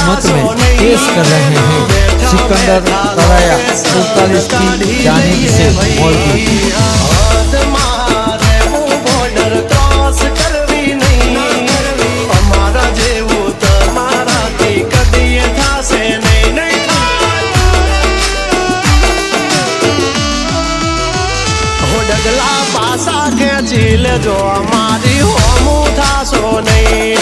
खिदमत में पेश कर रहे हैं सिकंदर तराया 47 की जानिब से मौजूद। डगला पासा खेची लेजो अमारी होमू थासो नहीं।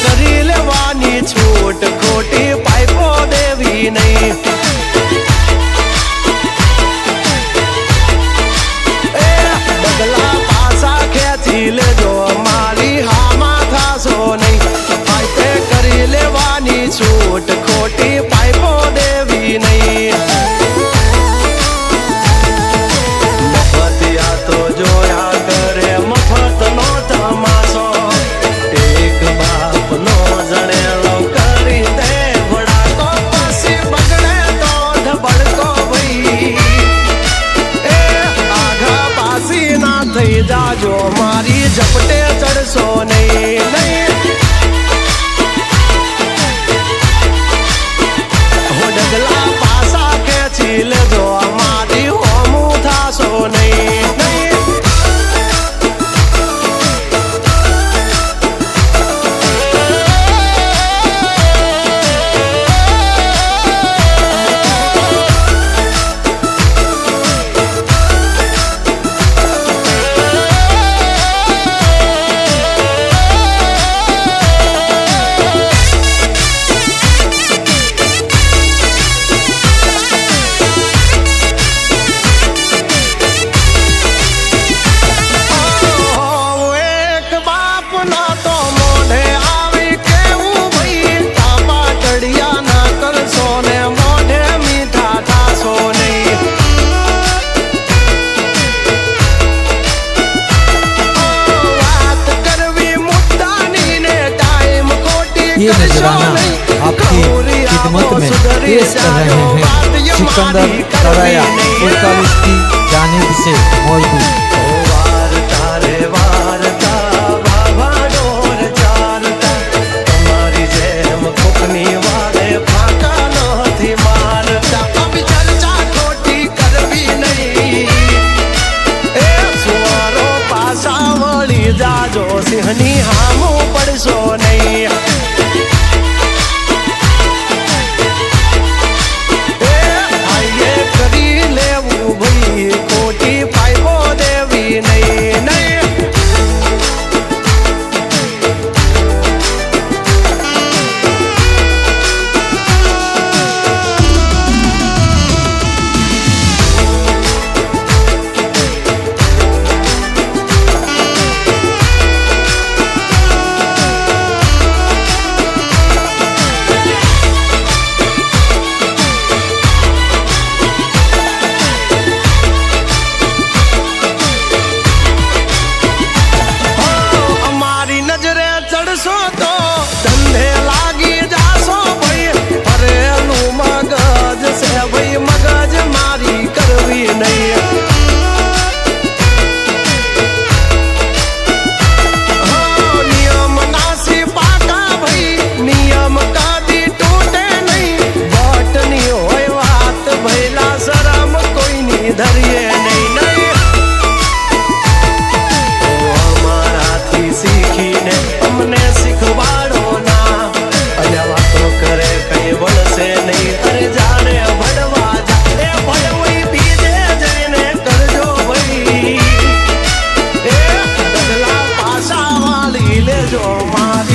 करी लेवानी छूट खोटी पाइपो देवी नहीं। डगला पासा खेची लेजो अमारी हामा थासो नहीं। पाइपे करी लेवानी छूट खोटी पाइपो देवी नहीं। मफतिया तो जोया करे मफत नो तमाशो। एक बाप नो जने लो करी दे बड़ा को पसी बगड़े तो धबड़को भई। ए आघा पासी ना थई जाजो मारी झपटे चढ़सो नहीं नहीं। डगला पासा के छील जो हमारी होमू थासो नहीं नहीं। ये नजराना आपकी खिदमत में पेश कर रहे हैं सिकंदर तराया 47 की जानिब से मौजूद। जाजो सिंहनी हामू पड़सो नहीं। कोटी पाइबो देवी नहीं नहीं। चढ़सो तो धंधे लागी जासो भई। फरेलू मगज से भई मगज मारी करवी नहीं। नियम नासी पाका भई नियम कादी टूटे नहीं। बटनी होय बात भैला शरम कोई नहीं धरिए नहीं नहीं। हमारा थी सीखी ने हमने सिखवाड़ो ना। अजवा तो करे कहीं बड़ से नहीं। अरे जाने भड़वा जा ए भड़वई बीजे जने कर जो भई। ए डगला पासा वाली ले जो मारी